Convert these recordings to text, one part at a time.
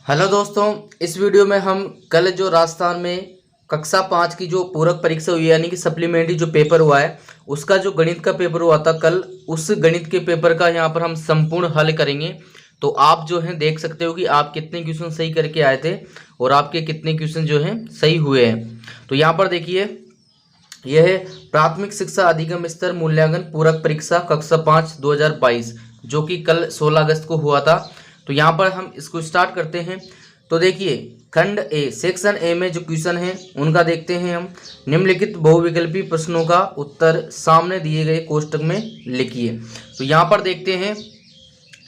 Hello दोस्तों, इस video में हम कल जो राजस्थान में कक्षा 5 की जो पूरक परीक्षा हुई यानी कि सप्लीमेंट्री जो पेपर हुआ है उसका जो गणित का पेपर हुआ था कल, उस गणित के पेपर का यहाँ पर हम संपूर्ण हल करेंगे। तो आप जो है देख सकते हो कि आप कितने क्वेश्चन सही करके आए थे और आपके कितने क्वेश्चन जो हैं सही हुए हैं। तो यहाँ पर देखिए, यह है प्राथमिक शिक्षा अधिगम स्तर मूल्यांकन पूरक परीक्षा कक्षा 5 2022 जो कि कल 16 अगस्त को हुआ था। तो यहाँ पर हम इसको स्टार्ट करते हैं। तो देखिए, खंड ए सेक्शन ए में जो क्वेश्चन है उनका देखते हैं हम। निम्नलिखित बहुविकल्पी प्रश्नों का उत्तर सामने दिए गए कोष्टक में लिखिए। तो यहाँ पर देखते हैं,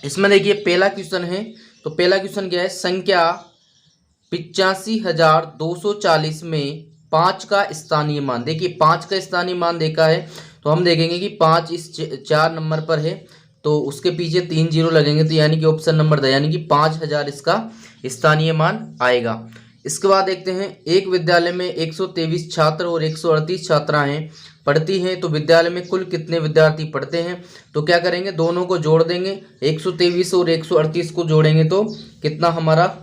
इसमें देखिए पहला क्वेश्चन है। तो पहला क्वेश्चन क्या है, संख्या 85,240 में 5 का स्थानीय मान। देखिए 5 का स्थानीय मान देखा है तो हम देखेंगे कि 5 इस 4 नंबर पर है तो उसके पीछे 3 जीरो लगेंगे, तो यानी कि ऑप्शन नंबर द यानी कि 5000 इसका स्थानीय मान आएगा। इसके बाद देखते हैं, एक विद्यालय में 123 छात्र और 138 छात्राएं पढ़ती हैं, तो विद्यालय में कुल कितने विद्यार्थी पढ़ते हैं। तो क्या करेंगे, दोनों को जोड़ देंगे, 123 और 138 को जोड़ेंगे तो कितना हमारा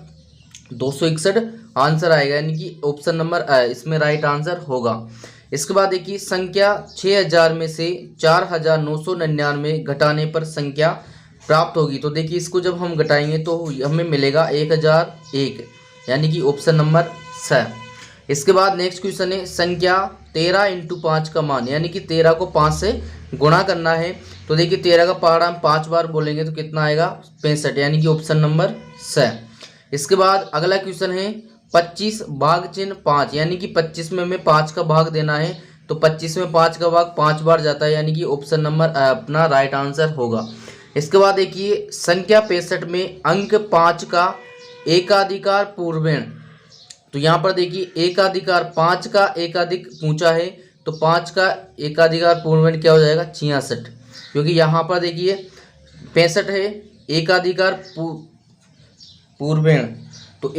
261 आंसर आएगा, यानी कि ऑप्शन नंबर इसमें राइट आंसर होगा। इसके बाद देखिए, संख्या 6000 में से 4999 घटाने पर संख्या प्राप्त होगी। तो देखिए इसको जब हम घटाएंगे तो हमें मिलेगा 1001, यानी कि ऑप्शन नंबर 6। इसके बाद नेक्स्ट क्वेश्चन है, संख्या 13 × 5 का मान, यानी कि 13 को 5 से गुणा करना है। तो देखिए 13 का पहाड़ा हम 5 बार बोलेंगे तो कितना आएगा 65, यानी कि ऑप्शन नंबर 6। इसके बाद अगला क्वेश्चन है, 25 भाग चिन्ह 5, यानी कि 25 में हमें 5 का भाग देना है। तो 25 में 5 का भाग 5 बार जाता है, यानी कि ऑप्शन नंबर अपना राइट आंसर होगा। इसके बाद देखिए, संख्या 65 में अंक 5 का एकाधिकार पूर्वेण। तो यहाँ पर देखिए एकाधिकार 5 का एकाधिक पूछा है, तो 5 का एकाधिकार पूर्वेण क्या हो जाएगा 66, क्योंकि यहाँ पर देखिए 65 है, एकाधिकार पूर्वेण तो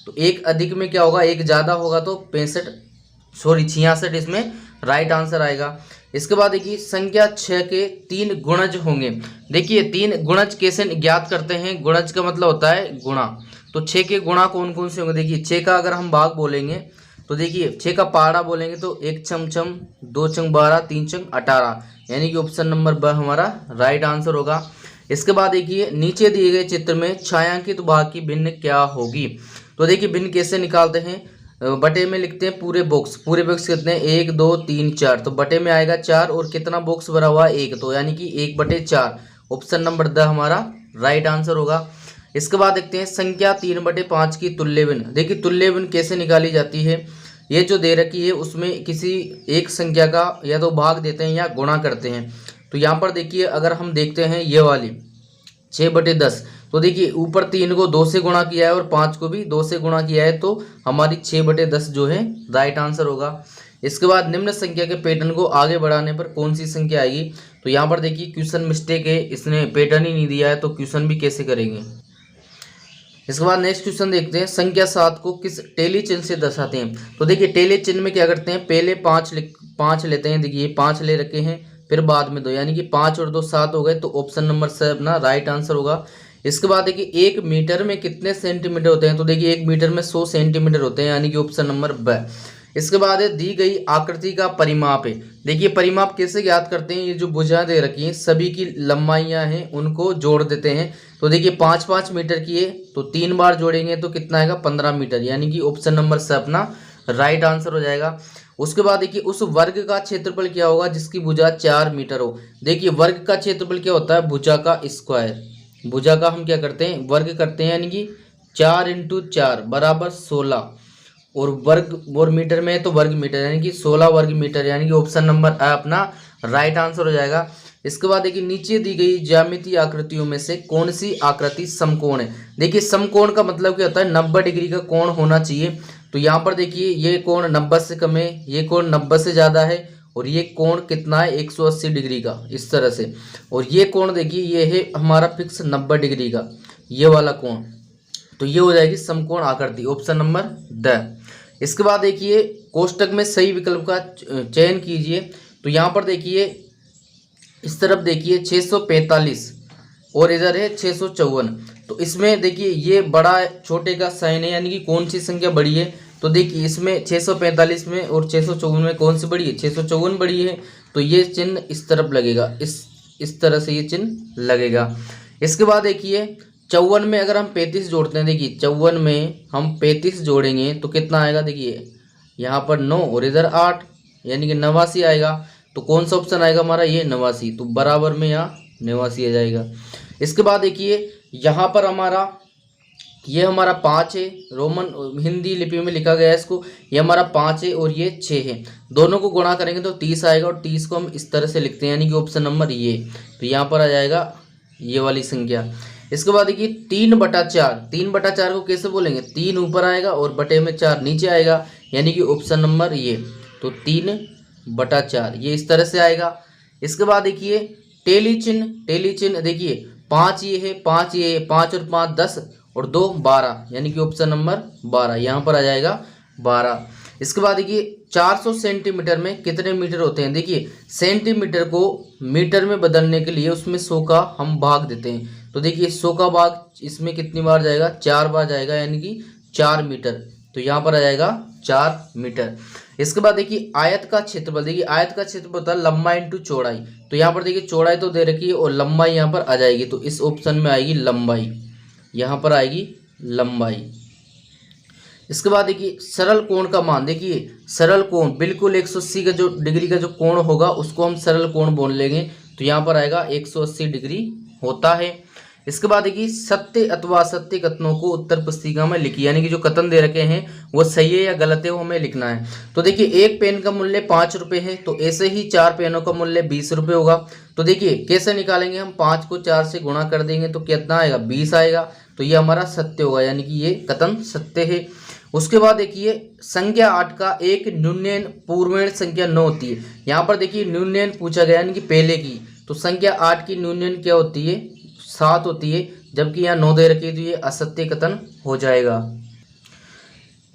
एक अधिक में क्या होगा, एक ज़्यादा होगा तो 66 इसमें राइट आंसर आएगा। इसके बाद देखिए, संख्या 6 के 3 गुणज होंगे। देखिए 3 गुणज कैसे ज्ञात करते हैं, गुणज का मतलब होता है गुणा। तो 6 के गुणा कौन कौन से होंगे, देखिए 6 का अगर हम भाग बोलेंगे तो देखिए 6 का पहाड़ा बोलेंगे तो 1 छम छम 2 छंग 12 3 छंग 18, यानी कि ऑप्शन नंबर ब हमारा राइट आंसर होगा। इसके बाद देखिए, नीचे दिए गए चित्र में छायांकित भाग की भिन्न क्या होगी। तो देखिए भिन्न कैसे निकालते हैं, बटे में लिखते हैं पूरे बॉक्स कितने 1 2 3 4, तो बटे में आएगा 4 और कितना बॉक्स भरा हुआ है 1, तो यानी कि 1/4, ऑप्शन नंबर द हमारा राइट आंसर होगा। इसके बाद देखते हैं, संख्या 3/5 की तुल्य भिन्न। देखिए तुल्य भिन्न कैसे निकाली जाती है, ये जो दे रखी है उसमें किसी एक संख्या का या तो भाग देते हैं या गुणा करते हैं। तो यहाँ पर देखिए अगर हम देखते हैं ये वाली 6/10, तो देखिए ऊपर 3 को 2 से गुणा किया है और 5 को भी 2 से गुणा किया है, तो हमारी 6/10 जो है राइट आंसर होगा। इसके बाद निम्न संख्या के पैटर्न को आगे बढ़ाने पर कौन सी संख्या आएगी। तो यहाँ पर देखिए क्वेश्चन मिस्टेक है, इसने पैटर्न ही नहीं दिया है तो क्वेश्चन भी कैसे करेंगे। इसके बाद नेक्स्ट क्वेश्चन देखते हैं, संख्या 7 को किस टेली चिन्ह से दर्शाते हैं। तो देखिए टेली चिन्ह में क्या करते हैं, पहले 5 लेते हैं, देखिए 5 ले रखे हैं, फिर बाद में 2, यानी कि 5 और 2 7 हो गए, तो ऑप्शन नंबर से अपना राइट आंसर होगा। इसके बाद देखिए 1 मीटर में कितने सेंटीमीटर होते हैं। तो देखिए 1 मीटर में 100 सेंटीमीटर होते हैं, यानी कि ऑप्शन नंबर ब। इसके बाद है, दी गई आकृति का परिमाप है। देखिए परिमाप कैसे ज्ञात करते हैं, ये जो भुजा दे रखी हैं सभी की लंबाइयां हैं उनको जोड़ देते हैं। तो देखिए 5-5 मीटर की है तो 3 बार जोड़ेंगे तो कितना आएगा 15 मीटर, यानी कि ऑप्शन नंबर से अपना राइट आंसर हो जाएगा। उसके बाद देखिए, उस वर्ग का क्षेत्रफल क्या होगा जिसकी भुजा 4 मीटर हो। देखिए वर्ग का क्षेत्रफल क्या होता है, भुजा का स्क्वायर। भुजा का हम क्या करते हैं, वर्ग करते हैं, यानी कि 4 × 4 = 16, और वर्ग और मीटर में है तो वर्ग मीटर, यानी कि 16 वर्ग मीटर, यानी कि ऑप्शन नंबर अपना राइट आंसर हो जाएगा। इसके बाद देखिए, नीचे दी गई ज्यामितीय आकृतियों में से कौन सी आकृति समकोण है। देखिए समकोण का मतलब क्या होता है, 90 डिग्री का कोण होना चाहिए। तो यहाँ पर देखिए ये कोण 90 से कम है, ये कोण 90 से ज़्यादा है, और ये कोण कितना है 180 डिग्री का, इस तरह से। और ये कोण देखिए ये है हमारा फिक्स 90 डिग्री का, ये वाला कोण, तो ये हो जाएगी समकोण आकृति, ऑप्शन नंबर द। इसके बाद देखिए, कोष्टक में सही विकल्प का चयन कीजिए। तो यहाँ पर देखिए इस तरफ देखिए 645, और इधर है 654। तो इसमें देखिए ये बड़ा छोटे का साइन है, यानी कि कौन सी संख्या बड़ी है। तो देखिए इसमें 645 में और 654 में कौन सी बड़ी है, 654 बड़ी है। तो ये चिन्ह इस तरफ लगेगा, इस तरह से ये चिन्ह लगेगा। इसके बाद देखिए 54 में अगर हम 35 जोड़ते हैं, देखिए 54 में हम 35 जोड़ेंगे तो कितना आएगा, देखिए यहाँ पर 9 और इधर 8, यानी कि 89 आएगा। तो कौन सा ऑप्शन आएगा हमारा, ये 89। तो बराबर में यहाँ 89 आ जाएगा। इसके बाद देखिए यहाँ पर ये हमारा 5 है, रोमन हिंदी लिपि में लिखा गया है इसको। ये हमारा 5 है और ये 6 है, दोनों को गुणा करेंगे तो 30 आएगा। और 30 को हम इस तरह से लिखते हैं, यानी कि ऑप्शन नंबर ये। तो यहाँ पर आ जाएगा ये वाली संख्या। इसके बाद देखिए 3/4, 3/4 को कैसे बोलेंगे, 3 ऊपर आएगा और बटे में 4 नीचे आएगा, यानी कि ऑप्शन नंबर ये। तो 3/4 ये इस तरह से आएगा। इसके बाद देखिए टेली चिन्ह देखिए 5 ये है, 5 ये है, 5 और 5 10 और 2 12, यानी कि ऑप्शन नंबर 12 यहाँ पर आ जाएगा 12। इसके बाद देखिए 400 सेंटीमीटर में कितने मीटर होते हैं। देखिए सेंटीमीटर को मीटर में बदलने के लिए उसमें 100 का हम भाग देते हैं। तो देखिए 100 का भाग इसमें कितनी बार जाएगा, 4 बार जाएगा, यानी कि 4 मीटर। तो यहाँ पर आ जाएगा 4 मीटर। इसके बाद देखिए आयत का क्षेत्रफल, देखिए आयत का क्षेत्रफल होता है लंबाई इंटू चौड़ाई। तो यहाँ पर देखिए चौड़ाई तो दे रखी है और लंबाई यहाँ पर आ जाएगी। तो इस ऑप्शन में आएगी लंबाई, यहाँ पर आएगी लंबाई। इसके बाद देखिए सरल कोण का मान, देखिए सरल कोण बिल्कुल 180 का जो डिग्री का जो कोण होगा उसको हम सरल कोण बोल लेंगे। तो यहाँ पर आएगा 180 डिग्री होता है। इसके बाद देखिए सत्य अथवा असत्य कथनों को उत्तर पुस्तिका में लिखिए, यानी कि जो कथन दे रखे हैं वो सही है या गलत है वो हमें लिखना है। तो देखिए एक पेन का मूल्य 5 रुपये है, तो ऐसे ही 4 पेनों का मूल्य 20 रुपये होगा। तो देखिए कैसे निकालेंगे, हम 5 को 4 से गुणा कर देंगे तो कितना आएगा, 20 आएगा। तो ये हमारा सत्य होगा, यानी कि ये कथन सत्य है। उसके बाद देखिए संख्या 8 का एक न्यूनयन पूर्वेण संख्या 9 होती है। यहाँ पर देखिए न्यूनयन पूछा गया, यानी कि पहले की। तो संख्या 8 की न्यूनयन क्या होती है, 7 होती है, जबकि यहाँ 9 दे रखी है। तो ये असत्य कथन हो जाएगा।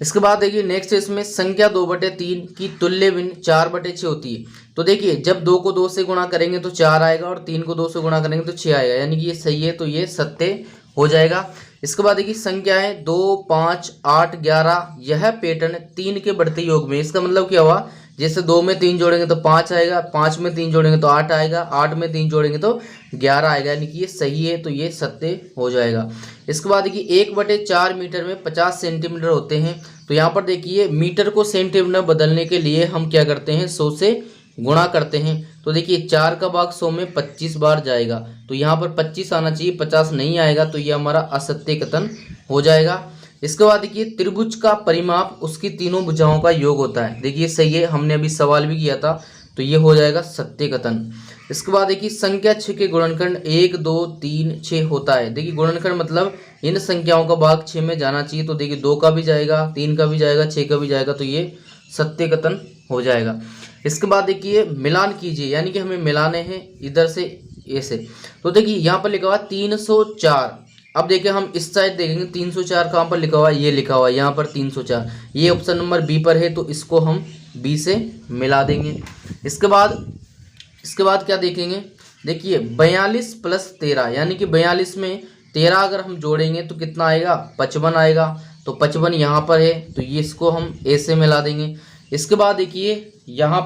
इसके बाद देखिए नेक्स्ट इसमें संख्या 2/3 की तुल्य भिन्न 4/6 होती है। तो देखिए जब 2 को 2 से गुणा करेंगे तो 4 आएगा और 3 को 2 से गुणा करेंगे तो 6 आएगा, यानी कि ये सही है। तो ये सत्य हो जाएगा। इसके बाद देखिए संख्या है 2, 5, 8, 11, यह पैटर्न 3 के बढ़ते योग में। इसका मतलब क्या हुआ, जैसे 2 में 3 जोड़ेंगे तो 5 आएगा, 5 में 3 जोड़ेंगे तो 8 आएगा, 8 में 3 जोड़ेंगे तो 11 आएगा, यानी कि ये सही है। तो ये सत्य हो जाएगा। इसके बाद देखिए 1/4 मीटर में 50 सेंटीमीटर होते हैं। तो यहाँ पर देखिए मीटर को सेंटीमीटर बदलने के लिए हम क्या करते हैं, 100 से गुणा करते हैं। तो देखिए 4 का भाग 100 में 25 बार जाएगा। तो यहाँ पर 25 आना चाहिए, 50 नहीं आएगा। तो ये हमारा असत्य कथन हो जाएगा। इसके बाद देखिए त्रिभुज का परिमाप उसकी तीनों भुजाओं का योग होता है। देखिए सही है, हमने अभी सवाल भी किया था। तो ये हो जाएगा सत्य कथन। इसके बाद देखिए संख्या 6 के गुणनखंड 1, 2, 3, 6 होता है। देखिए गुणनखंड मतलब इन संख्याओं का भाग 6 में जाना चाहिए। तो देखिए 2 का भी जाएगा, 3 का भी जाएगा, 6 का भी जाएगा। तो ये सत्य कथन हो जाएगा। इसके बाद देखिए मिलान कीजिए, यानी कि हमें मिलाने हैं इधर से ऐसे। तो देखिए यहाँ पर लिखा हुआ 304। अब देखिए हम इस साइड देखेंगे 304 कहाँ पर लिखा हुआ है, ये लिखा हुआ है यहाँ पर 304। ये ऑप्शन नंबर बी पर है, तो इसको हम बी से मिला देंगे। इसके बाद क्या देखेंगे, देखिए 42 + 13, यानी कि 42 में 13 अगर हम जोड़ेंगे तो कितना आएगा, 55 आएगा। तो 55 यहाँ पर है, तो ये इसको हम ए से मिला देंगे। इसके बाद देखिए यहाँ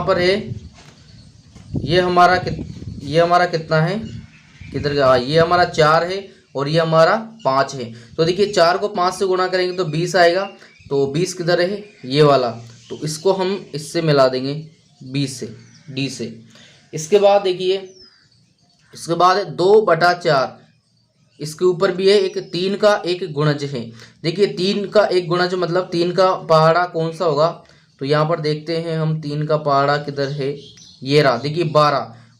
पर है, ये हमारा कितना है, किधर गया, ये हमारा 4 है और ये हमारा 5 है। तो देखिए 4 को 5 से गुणा करेंगे तो 20 आएगा। तो 20 किधर है, ये वाला। तो इसको हम इससे मिला देंगे 20 से, डी से। इसके बाद देखिए 2/4, इसके ऊपर भी है एक 3 का एक गुणज है। देखिए 3 का एक गुणज मतलब 3 का पहाड़ा कौन सा होगा। तो यहाँ पर देखते हैं हम 3 का पहाड़ा किधर है, ये रहा। देखिए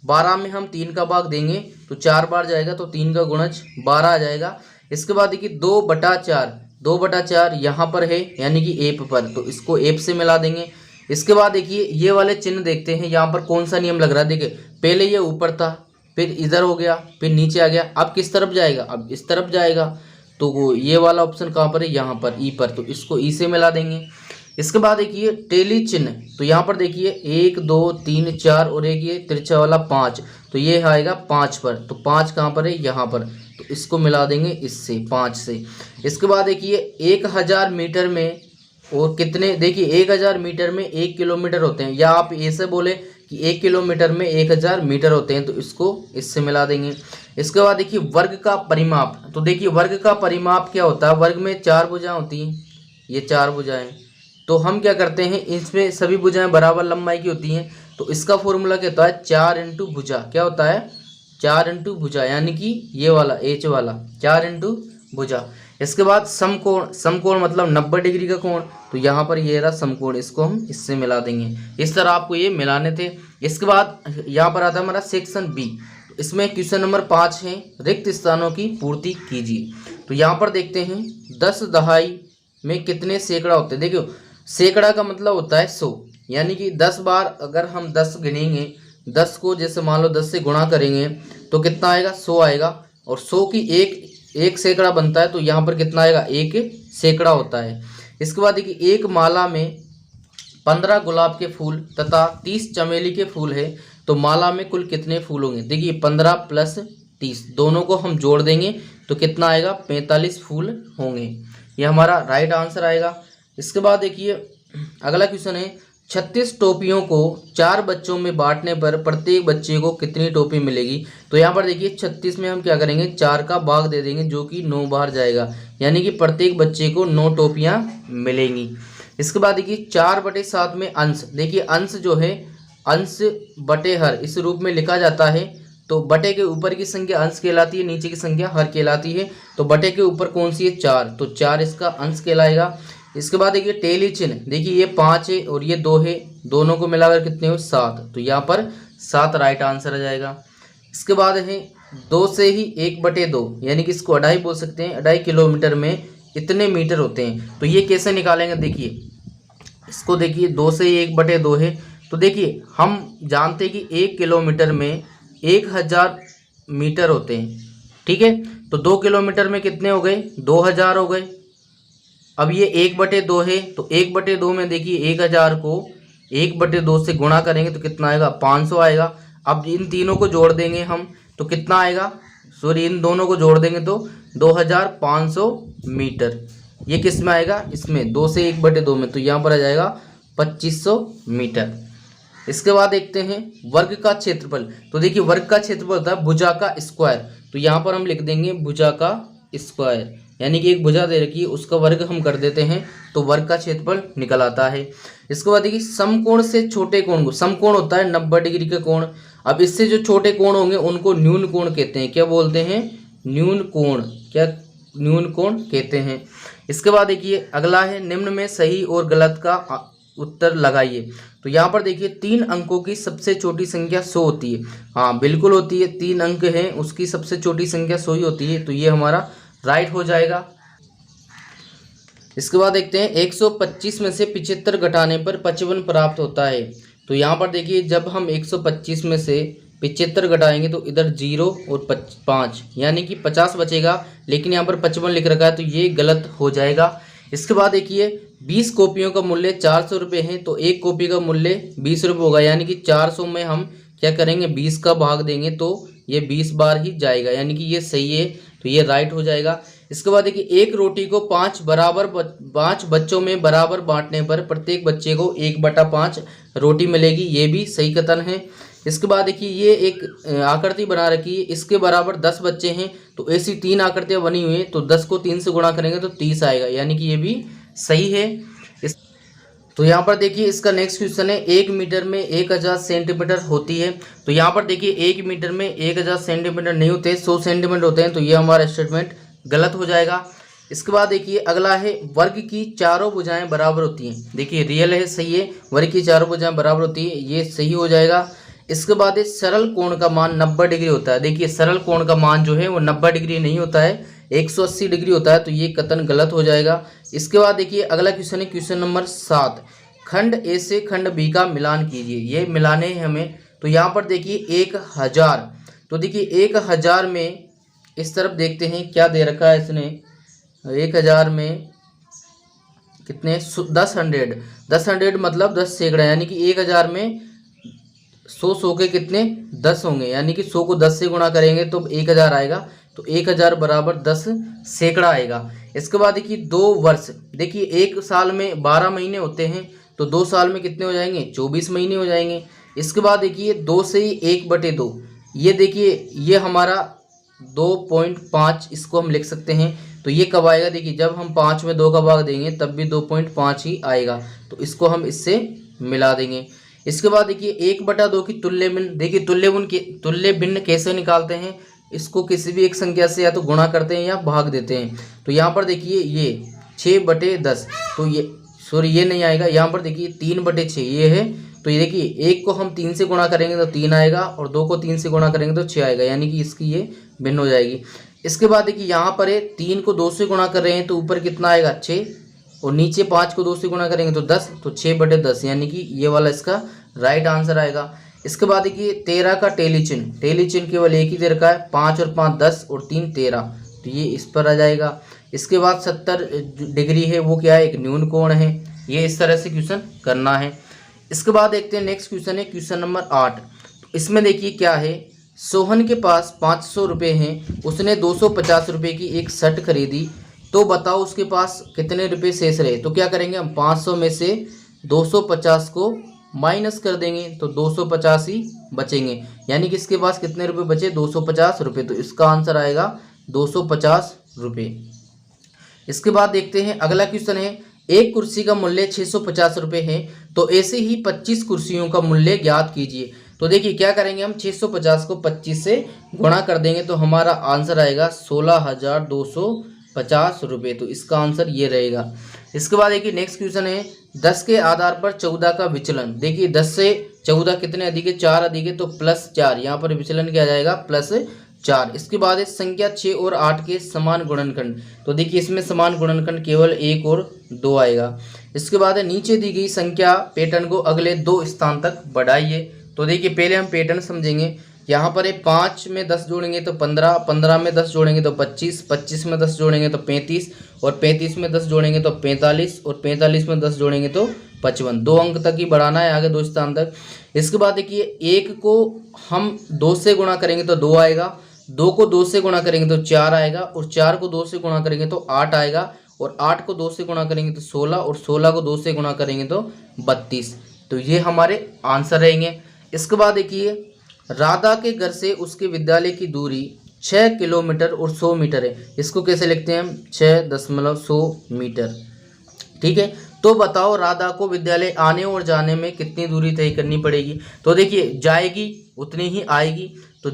12 में हम 3 का भाग देंगे तो 4 बार जाएगा। तो 3 का गुणज 12 आ जाएगा। इसके बाद देखिए 2/4 यहाँ पर है, यानी कि एप पर। तो इसको एप से मिला देंगे। इसके बाद देखिए ये वाले चिन्ह देखते हैं, यहाँ पर कौन सा नियम लग रहा है। देखिए पहले ये ऊपर था, फिर इधर हो गया, फिर नीचे आ गया। अब किस तरफ जाएगा, अब इस तरफ जाएगा। तो ये वाला ऑप्शन कहाँ पर है, यहाँ पर ई पर। तो इसको ई से मिला देंगे। इसके बाद देखिए टेली चिन्ह, तो यहाँ पर देखिए 1 2 3 4 और एक ये तिरछा वाला 5, तो ये आएगा 5 पर। तो 5 कहाँ पर है, यहाँ पर, तो इसको मिला देंगे इससे 5 से। इसके बाद देखिए 1000 मीटर में और कितने, देखिए 1000 मीटर में 1 किलोमीटर होते हैं, या आप ऐसे बोले कि 1 किलोमीटर में 1000 मीटर होते हैं, तो इसको इससे मिला देंगे। इसके बाद देखिए वर्ग का परिमाप, तो देखिए वर्ग का परिमाप क्या होता है, वर्ग में 4 भुजाएं होती हैं, ये 4 भुजाएं, तो हम क्या करते हैं, इसमें सभी भुजाएं बराबर लंबाई की होती हैं, तो इसका फॉर्मूला क्या होता है, 4 इंटू भुजा, क्या होता है 4 इंटू भुजा, यानी कि ये वाला एच वाला 4 इंटू भुजा। इसके बाद समकोण, समकोण मतलब 90 डिग्री का कोण, तो यहाँ पर ये रहा समकोण, इसको हम इससे मिला देंगे। इस तरह आपको ये मिलाने थे। इसके बाद यहाँ पर आता है हमारा सेक्शन बी, इसमें क्वेश्चन नंबर 5 है, रिक्त स्थानों की पूर्ति कीजिए। तो यहाँ पर देखते हैं 10 दहाई में कितने सैकड़ा होते हैं। देखियो सैकड़ा का मतलब होता है 100, यानी कि 10 बार अगर हम 10 गिनेंगे, 10 को जैसे मान लो 10 से गुणा करेंगे तो कितना आएगा, 100 आएगा, और 100 की एक सैकड़ा बनता है, तो यहाँ पर कितना आएगा, 1 सैकड़ा होता है। इसके बाद देखिए एक माला में 15 गुलाब के फूल तथा 30 चमेली के फूल है, तो माला में कुल कितने फूल होंगे। देखिए 15 प्लस 30 दोनों को हम जोड़ देंगे तो कितना आएगा, 45 फूल होंगे, ये हमारा राइट आंसर आएगा। इसके बाद देखिए अगला क्वेश्चन है, 36 टोपियों को 4 बच्चों में बांटने पर प्रत्येक बच्चे को कितनी टोपी मिलेगी। तो यहाँ पर देखिए 36 में हम क्या करेंगे, 4 का भाग दे देंगे, जो कि 9 बाहर जाएगा, यानी कि प्रत्येक बच्चे को 9 टोपियाँ मिलेंगी। इसके बाद देखिए 4/7 में अंश, देखिए अंश जो है अंश बटे हर इस रूप में लिखा जाता है, तो बटे के ऊपर की संख्या अंश कहलाती है, नीचे की संख्या हर कहलाती है, तो बटे के ऊपर कौन सी है, 4, तो 4 इसका अंश कहलाएगा। इसके बाद देखिए टेली चिन्ह, देखिए ये 5 है और ये 2 है, दोनों को मिलाकर कितने हो, 7, तो यहाँ पर 7 राइट आंसर आ जाएगा। इसके बाद है 2 से ही 1/2, यानी कि इसको 2.5 बोल सकते हैं, 2.5 किलोमीटर में इतने मीटर होते हैं, तो ये कैसे निकालेंगे। देखिए इसको देखिए 2 से ही 1/2 है, तो देखिए हम जानते हैं कि 1 किलोमीटर में 1000 मीटर होते हैं, ठीक है, तो 2 किलोमीटर में कितने हो गए, 2000 हो गए। अब ये 1/2 है, तो 1/2 में देखिए 1000 को 1/2 से गुणा करेंगे तो कितना आएगा, 500 आएगा। अब इन तीनों को जोड़ देंगे हम तो कितना आएगा, सॉरी इन दोनों को जोड़ देंगे तो 2500 मीटर, ये किस में आएगा, इसमें 2 से 1/2 में, तो यहाँ पर आ जाएगा 2500 मीटर। इसके बाद देखते हैं वर्ग का क्षेत्रफल, तो देखिए वर्ग का क्षेत्रफल होता है भुजा का स्क्वायर, तो यहाँ पर हम लिख देंगे भुजा का स्क्वायर, यानी कि एक भुजा दे रखी है उसका वर्ग हम कर देते हैं तो वर्ग का क्षेत्रफल निकल आता है। इसके बाद देखिए समकोण से छोटे कोण को, समकोण होता है 90 डिग्री का कोण, अब इससे जो छोटे कोण होंगे उनको न्यून कोण कहते हैं, क्या बोलते हैं, न्यून कोण, क्या न्यून कोण कहते हैं। इसके बाद देखिए अगला है निम्न में सही और गलत का उत्तर लगाइए। तो यहाँ पर देखिए 3 अंकों की सबसे छोटी संख्या 100 होती है, हाँ बिल्कुल होती है, 3 अंक हैं उसकी सबसे छोटी संख्या 100 ही होती है, तो ये हमारा राइट हो जाएगा। इसके बाद देखते हैं 125 में से 75 घटाने पर 55 प्राप्त होता है। तो यहाँ पर देखिए जब हम 125 में से 75 घटाएंगे तो इधर 0 और 5 यानी कि 50 बचेगा, लेकिन यहाँ पर 55 लिख रखा है तो ये गलत हो जाएगा। इसके बाद देखिए 20 कॉपियों का मूल्य 400 रुपये है, तो एक कॉपी का मूल्य 20 रुपये होगा, यानी कि 400 में हम क्या करेंगे 20 का भाग देंगे तो ये 20 बार ही जाएगा, यानी कि ये सही है, तो ये राइट हो जाएगा। इसके बाद देखिए एक रोटी को 5 बच्चों में बराबर बांटने पर प्रत्येक बच्चे को 1/5 रोटी मिलेगी, ये भी सही कथन है। इसके बाद देखिए ये एक आकृति बना रखी है, इसके बराबर 10 बच्चे हैं, तो ऐसी 3 आकृतियां बनी हुई हैं, तो 10 को 3 से गुणा करेंगे तो 30 आएगा, यानी कि ये भी सही है। तो यहाँ पर देखिए इसका नेक्स्ट क्वेश्चन है 1 मीटर में 1000 सेंटीमीटर होती है। तो यहाँ पर देखिए 1 मीटर में 1000 सेंटीमीटर नहीं होते, 100 सेंटीमीटर होते हैं, तो ये हमारा स्टेटमेंट गलत हो जाएगा। इसके बाद देखिए अगला है वर्ग की चारों भुजाएं बराबर होती हैं, देखिए रियल है, सही है, वर्ग की चारों भुजाएं बराबर होती है, ये सही हो जाएगा। इसके बाद सरल कोण का मान 90 डिग्री होता है, देखिए सरल कोण का मान जो है वो 90 डिग्री नहीं होता है, 180 डिग्री होता है, तो ये कथन गलत हो जाएगा। इसके बाद देखिए अगला क्वेश्चन है क्वेश्चन नंबर 7, खंड ए से खंड बी का मिलान कीजिए, ये मिलाने हैं हमें। तो यहाँ पर देखिए 1000, तो देखिए 1000 में इस तरफ देखते हैं क्या दे रखा है इसने, 1000 में कितने 10 मतलब 10 सैकड़ा, यानी कि 1000 में 100 के कितने 10 होंगे, यानी कि 100 को 10 से गुणा करेंगे तो 1000 आएगा। तो 1000 बराबर 10 सैकड़ा आएगा। इसके बाद देखिए 2 वर्ष, देखिए एक साल में 12 महीने होते हैं, तो 2 साल में कितने हो जाएंगे 24 महीने हो जाएंगे। इसके बाद देखिए 2 से 1/2, ये देखिए ये हमारा 2.5, इसको हम लिख सकते हैं। तो ये कब आएगा, देखिए जब हम 5 में 2 का भाग देंगे तब भी 2.5 ही आएगा, तो इसको हम इससे मिला देंगे। इसके बाद देखिए 1/2 की तुल्य भिन्न, देखिए तुल्य भिन्न कैसे निकालते हैं, इसको किसी भी एक संख्या से या तो गुणा करते हैं या भाग देते हैं। तो यहाँ पर देखिए ये 6/10, तो ये सॉरी ये नहीं आएगा, यहाँ पर देखिए 3/6 ये है। तो ये देखिए 1 को हम 3 से गुणा करेंगे तो 3 आएगा, और 2 को 3 से गुणा करेंगे तो 6 आएगा, यानी कि इसकी ये भिन्न हो जाएगी। इसके बाद देखिए यहाँ पर है 3 को 2 से गुणा कर रहे हैं तो ऊपर कितना आएगा 6, और नीचे 5 को 2 से गुणा करेंगे तो 10, तो 6/10, यानी कि ये वाला इसका राइट आंसर आएगा। इसके बाद देखिए 13 का टेलीचिन्ह केवल एक ही तरह का है, 5 और 5 10 और 3 13, तो ये इस पर आ जाएगा। इसके बाद 70 डिग्री है, वो क्या है, एक न्यून कोण है। ये इस तरह से क्वेश्चन करना है। इसके बाद देखते हैं नेक्स्ट क्वेश्चन है क्वेश्चन नंबर 8। तो इसमें देखिए क्या है, सोहन के पास 500 रुपये हैं, उसने 250 रुपये की एक शर्ट खरीदी, तो बताओ उसके पास कितने रुपये शेष रहे। तो क्या करेंगे हम 500 में से 250 को माइनस कर देंगे तो 250 ही बचेंगे, यानी कि इसके पास कितने रुपए बचे 250 रुपये, तो इसका आंसर आएगा 250 रुपये। इसके बाद देखते हैं अगला क्वेश्चन है, एक कुर्सी का मूल्य 650 रुपये है, तो ऐसे ही 25 कुर्सियों का मूल्य ज्ञात कीजिए। तो देखिए क्या करेंगे हम 650 को 25 से गुणा कर देंगे तो हमारा आंसर आएगा 16,250 रुपये, तो इसका आंसर ये रहेगा। इसके बाद देखिए नेक्स्ट क्वेश्चन है, 10 के आधार पर 14 का विचलन। देखिए 10 से 14 कितने अधिक है, 4 अधिक है, तो +4, यहाँ पर विचलन क्या जाएगा +4। इसके बाद है संख्या 6 और 8 के समान गुणनखंड। तो देखिए इसमें समान गुणनखंड केवल 1 और 2 आएगा। इसके बाद है नीचे दी गई संख्या पैटर्न को अगले 2 स्थान तक बढ़ाइए। तो देखिए पहले हम पैटर्न समझेंगे। यहाँ पर है 5 में 10 जोड़ेंगे तो 15, 15 में 10 जोड़ेंगे तो 25, 25 में 10 जोड़ेंगे तो 35, और 35 में 10 जोड़ेंगे तो 45, और 45 में 10 जोड़ेंगे तो 55। 2 अंक तक ही बढ़ाना है, आगे 2 स्थान तक। इसके बाद देखिए 1 को हम 2 से गुणा करेंगे तो 2 आएगा, 2 को 2 से गुणा करेंगे तो 4 आएगा, और 4 को 2 से गुणा करेंगे तो 8 आएगा, और 8 को 2 से गुणा करेंगे तो 16, और 16 को 2 से गुणा करेंगे तो 32। तो ये हमारे आंसर रहेंगे। इसके बाद देखिए राधा के घर से उसके विद्यालय की दूरी 6 किलोमीटर और 100 मीटर है। इसको कैसे लिखते हैं हम 6.100 मीटर, ठीक है। तो बताओ राधा को विद्यालय आने और जाने में कितनी दूरी तय करनी पड़ेगी। तो देखिए जाएगी उतनी ही आएगी, तो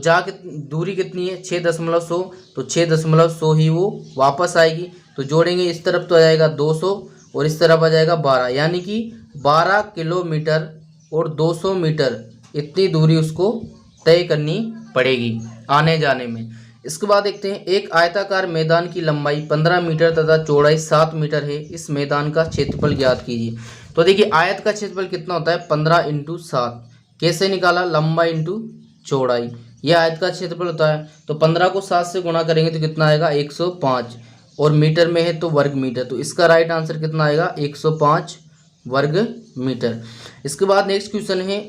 दूरी कितनी है 6.100, तो 6.100 ही वो वापस आएगी। तो जोड़ेंगे इस तरफ तो आ जाएगा 200 और इस तरफ आ जाएगा 12, यानी कि 12 किलोमीटर और 200 मीटर इतनी दूरी उसको तय करनी पड़ेगी आने जाने में। इसके बाद देखते हैं एक आयताकार मैदान की लंबाई 15 मीटर तथा चौड़ाई 7 मीटर है, इस मैदान का क्षेत्रफल ज्ञात कीजिए। तो देखिए आयत का क्षेत्रफल कितना होता है 15 × 7, कैसे निकाला लंबाई इंटू चौड़ाई, यह आयत का क्षेत्रफल होता है। तो 15 को 7 से गुणा करेंगे तो कितना आएगा 105, और मीटर में है तो वर्ग मीटर, तो इसका राइट आंसर कितना आएगा 105 वर्ग मीटर। इसके बाद नेक्स्ट क्वेश्चन है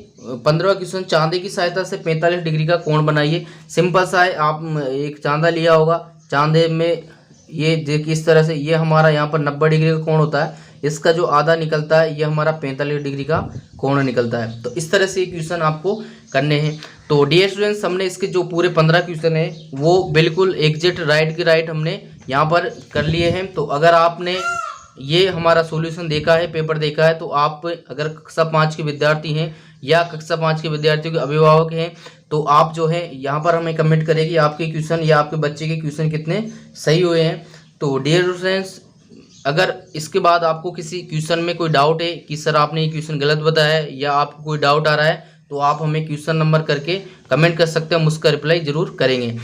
15वां क्वेश्चन, चांदे की सहायता से 45 डिग्री का कोण बनाइए। सिंपल सा है, आप एक चांदा लिया होगा, चांदे में ये देखिए इस तरह से, ये हमारा यहाँ पर 90 डिग्री का कोण होता है, इसका जो आधा निकलता है ये हमारा 45 डिग्री का कोण निकलता है। तो इस तरह से ये क्वेश्चन आपको करने हैं। तो डियर स्टूडेंट्स हमने इसके जो पूरे 15 क्वेश्चन है वो बिल्कुल एग्जैक्ट राइट के राइट हमने यहाँ पर कर लिए हैं। तो अगर आपने ये हमारा सॉल्यूशन देखा है, पेपर देखा है, तो आप अगर कक्षा 5 के विद्यार्थी हैं या कक्षा 5 के विद्यार्थियों के अभिभावक हैं तो आप जो है यहाँ पर हमें कमेंट करें कि आपके क्वेश्चन या आपके बच्चे के क्वेश्चन कितने सही हुए हैं। तो डियर स्टूडेंट्स अगर इसके बाद आपको किसी क्वेश्चन में कोई डाउट है कि सर आपने ये क्वेश्चन गलत बताया है या आपको कोई डाउट आ रहा है, तो आप हमें क्वेश्चन नंबर करके कमेंट कर सकते हैं, हम उसका रिप्लाई ज़रूर करेंगे।